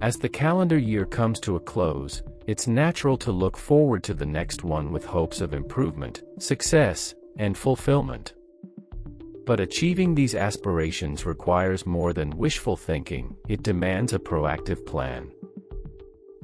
As the calendar year comes to a close, it's natural to look forward to the next one with hopes of improvement, success, and fulfillment. But achieving these aspirations requires more than wishful thinking. It demands a proactive plan.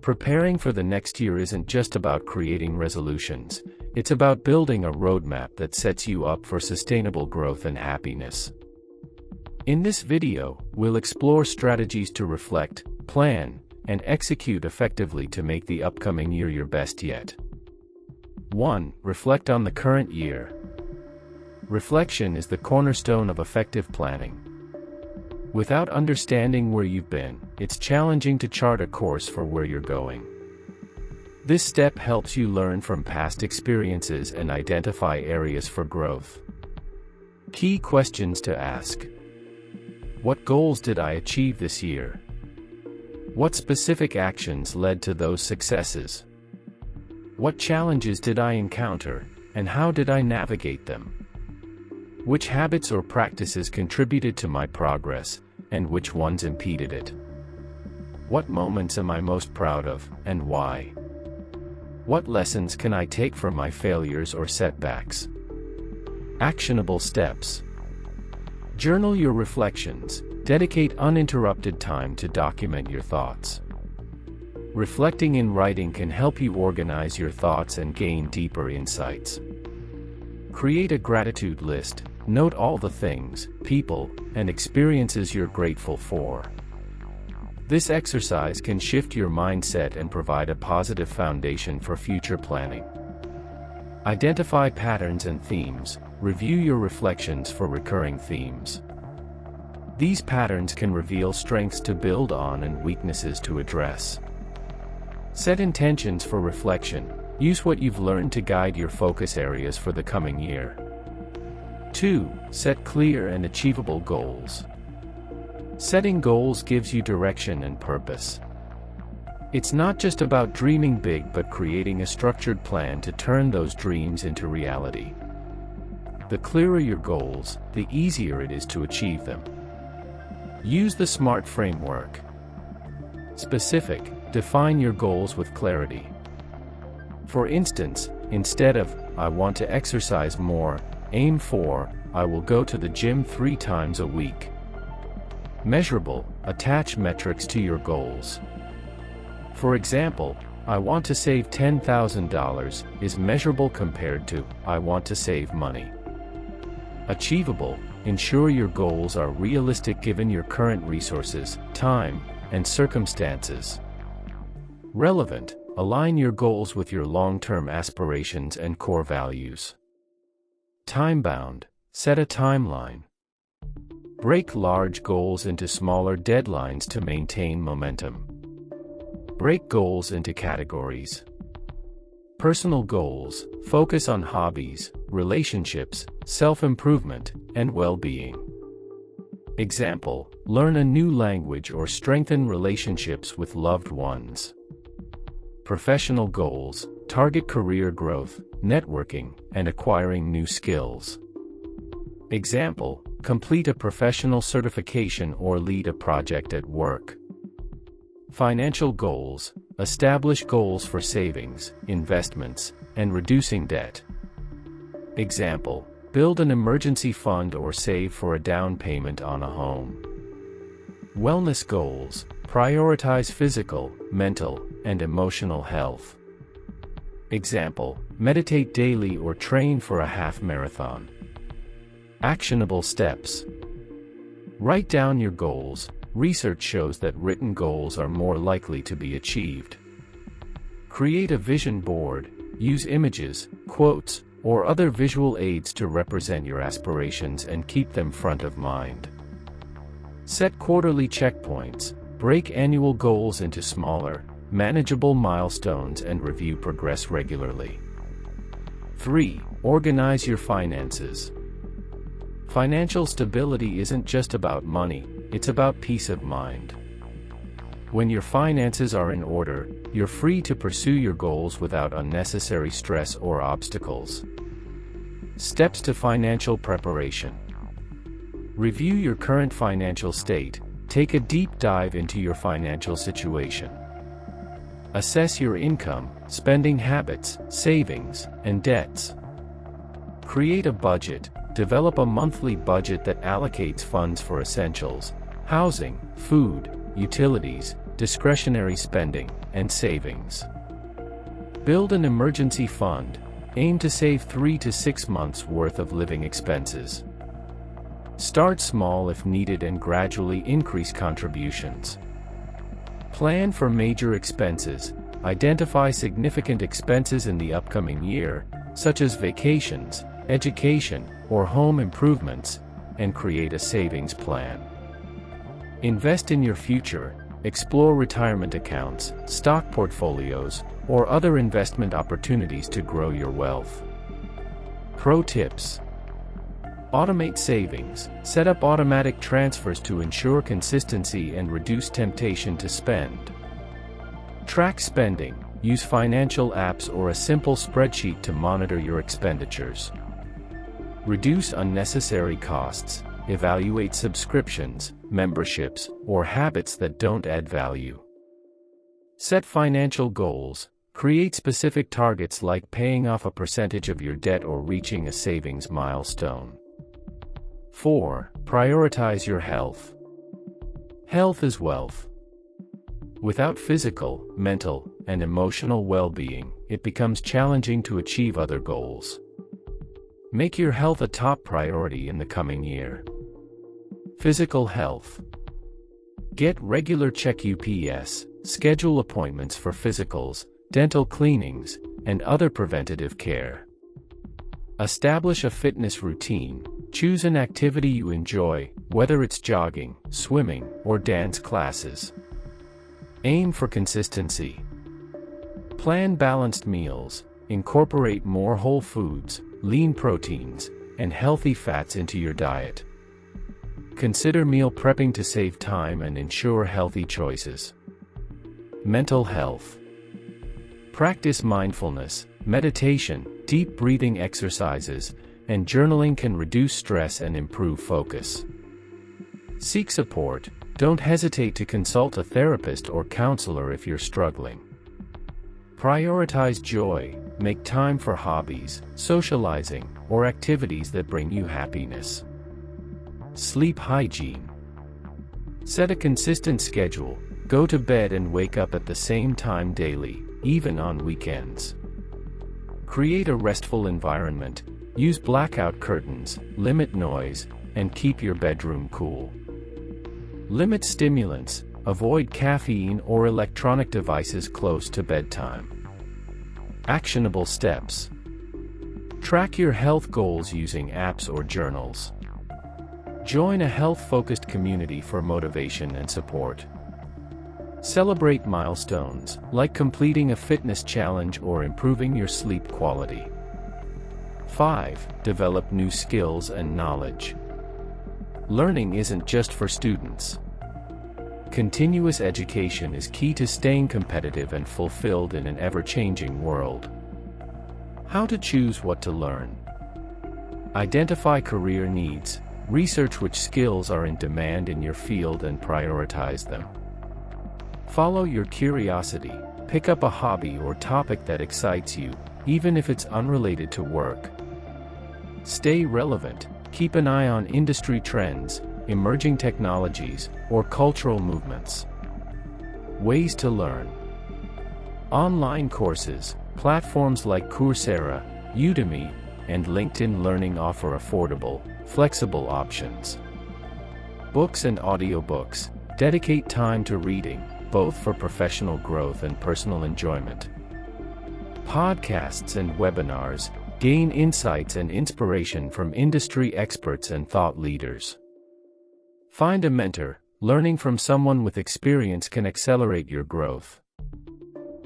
Preparing for the next year isn't just about creating resolutions, it's about building a roadmap that sets you up for sustainable growth and happiness. In this video, we'll explore strategies to reflect, plan, and execute effectively to make the upcoming year your best yet. 1. Reflect on the current year. Reflection is the cornerstone of effective planning. Without understanding where you've been, it's challenging to chart a course for where you're going. This step helps you learn from past experiences and identify areas for growth. Key questions to ask. What goals did I achieve this year? What specific actions led to those successes? What challenges did I encounter, and how did I navigate them? Which habits or practices contributed to my progress, and which ones impeded it? What moments am I most proud of, and why? What lessons can I take from my failures or setbacks? Actionable steps. Journal your reflections. Dedicate uninterrupted time to document your thoughts. Reflecting in writing can help you organize your thoughts and gain deeper insights. Create a gratitude list. Note all the things, people, and experiences you're grateful for. This exercise can shift your mindset and provide a positive foundation for future planning. Identify patterns and themes. Review your reflections for recurring themes. These patterns can reveal strengths to build on and weaknesses to address. Set intentions for reflection. Use what you've learned to guide your focus areas for the coming year. 2. Set clear and achievable goals. Setting goals gives you direction and purpose. It's not just about dreaming big but creating a structured plan to turn those dreams into reality. The clearer your goals, the easier it is to achieve them. Use the SMART framework. Specific. Define your goals with clarity. For instance, instead of, I want to exercise more, aim for, I will go to the gym 3 times a week. Measurable. Attach metrics to your goals. For example, I want to save $10,000 is measurable compared to, I want to save money. Achievable. Ensure your goals are realistic given your current resources, time, and circumstances. Relevant. Align your goals with your long-term aspirations and core values. Time-bound. Set a timeline. Break large goals into smaller deadlines to maintain momentum. Break goals into categories. Personal goals. Focus on hobbies, relationships, self-improvement, and well-being. Example, learn a new language or strengthen relationships with loved ones. Professional goals. Target career growth, networking, and acquiring new skills. Example, complete a professional certification or lead a project at work. Financial goals. Establish goals for savings, investments, and reducing debt. Example, build an emergency fund or save for a down payment on a home. Wellness goals. Prioritize physical, mental, and emotional health. Example, meditate daily or train for a half marathon. Actionable steps. Write down your goals. Research shows that written goals are more likely to be achieved. Create a vision board. Use images, quotes, or other visual aids to represent your aspirations and keep them front of mind. Set quarterly checkpoints. Break annual goals into smaller, manageable milestones and review progress regularly. 3. Organize your finances. Financial stability isn't just about money, it's about peace of mind. When your finances are in order, you're free to pursue your goals without unnecessary stress or obstacles. Steps to financial preparation. Review your current financial state. Take a deep dive into your financial situation. Assess your income, spending habits, savings, and debts. Create a budget. Develop a monthly budget that allocates funds for essentials, housing, food, utilities, discretionary spending, and savings. Build an emergency fund. Aim to save 3 to 6 months' worth of living expenses. Start small if needed and gradually increase contributions. Plan for major expenses. Identify significant expenses in the upcoming year, such as vacations, education, or home improvements, and create a savings plan. Invest in your future. Explore retirement accounts, stock portfolios, or other investment opportunities to grow your wealth. Pro tips: automate savings. Set up automatic transfers to ensure consistency and reduce temptation to spend. Track spending. Use financial apps or a simple spreadsheet to monitor your expenditures. Reduce unnecessary costs. Evaluate subscriptions, memberships, or habits that don't add value. Set financial goals. Create specific targets like paying off a percentage of your debt or reaching a savings milestone. 4. Prioritize your health. Health is wealth. Without physical, mental, and emotional well-being, it becomes challenging to achieve other goals. Make your health a top priority in the coming year. Physical health. Get regular checkups, schedule appointments for physicals, dental cleanings, and other preventative care. Establish a fitness routine. Choose an activity you enjoy, whether it's jogging, swimming, or dance classes. Aim for consistency. Plan balanced meals. Incorporate more whole foods, lean proteins, and healthy fats into your diet. Consider meal prepping to save time and ensure healthy choices. Mental health. Practice mindfulness, meditation, deep breathing exercises, and journaling can reduce stress and improve focus. Seek support. Don't hesitate to consult a therapist or counselor if you're struggling. Prioritize joy. Make time for hobbies, socializing, or activities that bring you happiness. Sleep hygiene. Set a consistent schedule. Go to bed and wake up at the same time daily, even on weekends. Create a restful environment. Use blackout curtains, limit noise, and keep your bedroom cool. Limit stimulants. Avoid caffeine or electronic devices close to bedtime. Actionable steps. Track your health goals using apps or journals. Join a health-focused community for motivation and support. Celebrate milestones, like completing a fitness challenge or improving your sleep quality. 5. Develop new skills and knowledge. Learning isn't just for students. Continuous education is key to staying competitive and fulfilled in an ever-changing world. How to choose what to learn. Identify career needs. Research which skills are in demand in your field and prioritize them. Follow your curiosity. Pick up a hobby or topic that excites you, even if it's unrelated to work. Stay relevant. Keep an eye on industry trends, emerging technologies, or cultural movements. Ways to learn. Online courses. Platforms like Coursera, Udemy, and LinkedIn Learning offer affordable, flexible options. Books and audiobooks. Dedicate time to reading, both for professional growth and personal enjoyment. Podcasts and webinars. Gain insights and inspiration from industry experts and thought leaders. Find a mentor. Learning from someone with experience can accelerate your growth.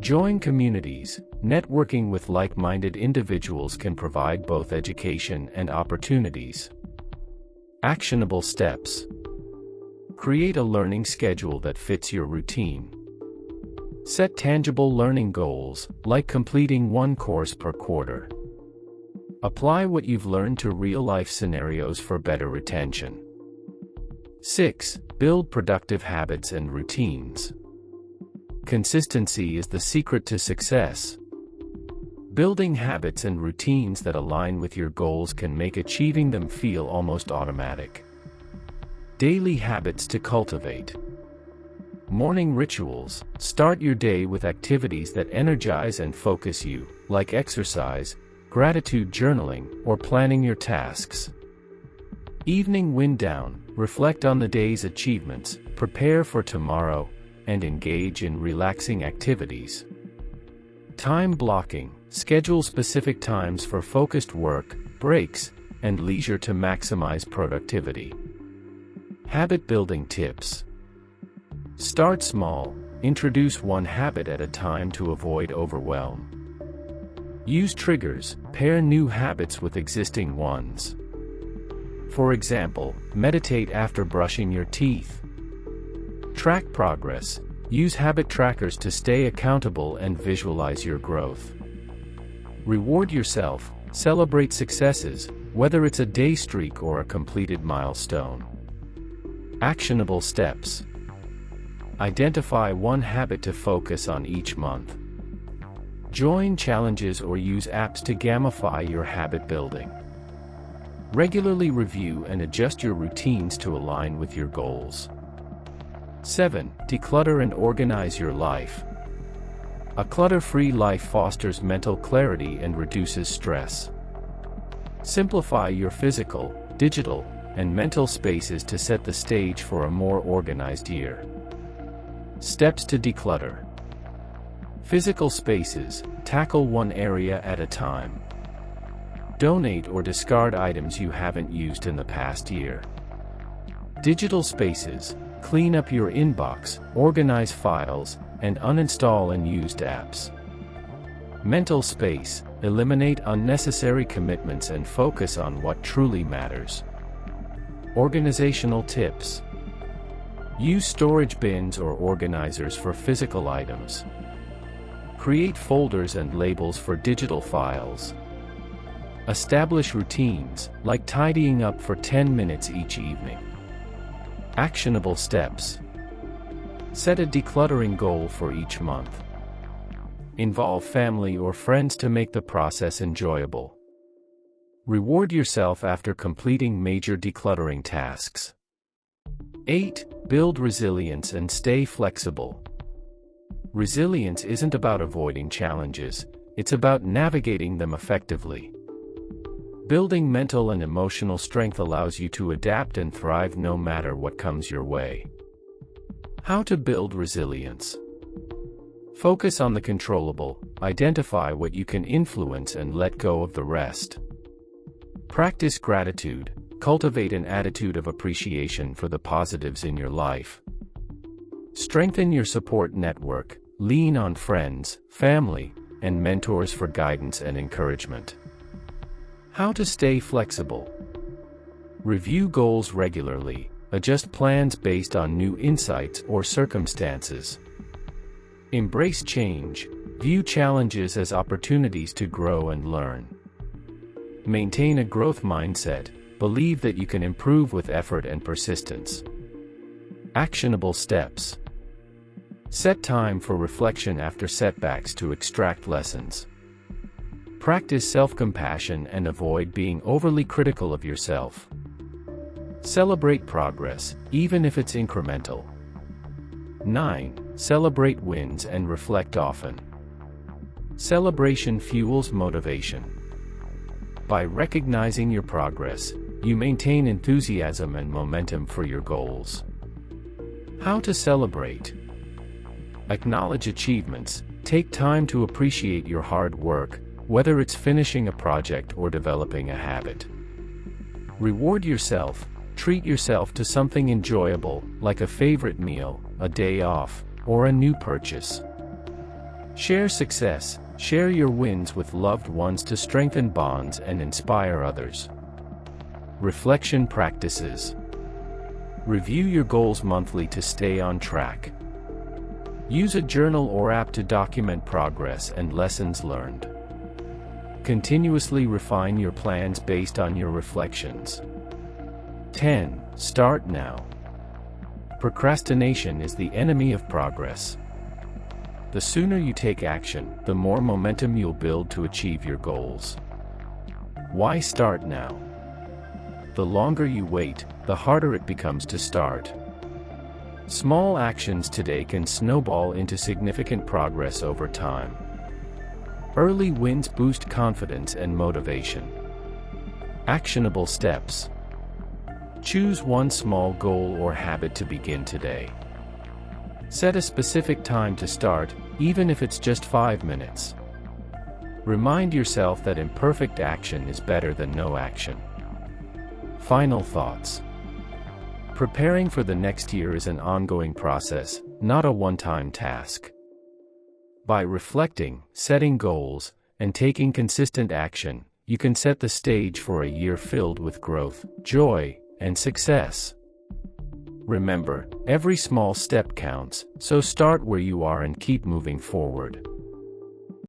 Join communities. Networking with like-minded individuals can provide both education and opportunities. Actionable steps. Create a learning schedule that fits your routine. Set tangible learning goals, like completing one course per quarter. Apply what you've learned to real-life scenarios for better retention. 6. Build productive habits and routines. Consistency is the secret to success. Building habits and routines that align with your goals can make achieving them feel almost automatic. Daily habits to cultivate. Morning rituals. Start your day with activities that energize and focus you, like exercise, gratitude journaling, or planning your tasks. Evening wind down. Reflect on the day's achievements, prepare for tomorrow, and engage in relaxing activities. Time blocking. Schedule specific times for focused work, breaks, and leisure to maximize productivity. Habit building tips. Start small. Introduce one habit at a time to avoid overwhelm. Use triggers. Pair new habits with existing ones. For example, meditate after brushing your teeth. Track progress. Use habit trackers to stay accountable and visualize your growth. Reward yourself. Celebrate successes, whether it's a day streak or a completed milestone. Actionable steps. Identify one habit to focus on each month. Join challenges or use apps to gamify your habit building. Regularly review and adjust your routines to align with your goals. 7. Declutter and organize your life. A clutter-free life fosters mental clarity and reduces stress. Simplify your physical, digital, and mental spaces to set the stage for a more organized year. Steps to declutter. Physical spaces. Tackle one area at a time. Donate or discard items you haven't used in the past year. Digital spaces. Clean up your inbox, organize files, and uninstall unused apps. Mental space. Eliminate unnecessary commitments and focus on what truly matters. Organizational tips. Use storage bins or organizers for physical items. Create folders and labels for digital files. Establish routines, like tidying up for 10 minutes each evening. Actionable steps. Set a decluttering goal for each month. Involve family or friends to make the process enjoyable. Reward yourself after completing major decluttering tasks. 8. Build resilience and stay flexible. Resilience isn't about avoiding challenges, it's about navigating them effectively. Building mental and emotional strength allows you to adapt and thrive no matter what comes your way. How to build resilience. Focus on the controllable, identify what you can influence and let go of the rest. Practice gratitude, cultivate an attitude of appreciation for the positives in your life. Strengthen your support network, lean on friends, family, and mentors for guidance and encouragement. How to stay flexible. Review goals regularly, adjust plans based on new insights or circumstances. Embrace change, view challenges as opportunities to grow and learn. Maintain a growth mindset, believe that you can improve with effort and persistence. Actionable steps. Set time for reflection after setbacks to extract lessons. Practice self-compassion and avoid being overly critical of yourself. Celebrate progress, even if it's incremental. 9. Celebrate wins and reflect often. Celebration fuels motivation. By recognizing your progress, you maintain enthusiasm and momentum for your goals. How to celebrate. Acknowledge achievements, take time to appreciate your hard work, whether it's finishing a project or developing a habit. Reward yourself, treat yourself to something enjoyable, like a favorite meal, a day off, or a new purchase. Share success, share your wins with loved ones to strengthen bonds and inspire others. Reflection practices. Review your goals monthly to stay on track. Use a journal or app to document progress and lessons learned. Continuously refine your plans based on your reflections. 10. Start now. Procrastination is the enemy of progress. The sooner you take action, the more momentum you'll build to achieve your goals. Why start now? The longer you wait, the harder it becomes to start. Small actions today can snowball into significant progress over time. Early wins boost confidence and motivation. Actionable steps. Choose one small goal or habit to begin today. Set a specific time to start, even if it's just 5 minutes. Remind yourself that imperfect action is better than no action. Final thoughts. Preparing for the next year is an ongoing process, not a one-time task. By reflecting, setting goals, and taking consistent action, you can set the stage for a year filled with growth, joy, and success. Remember, every small step counts, so start where you are and keep moving forward.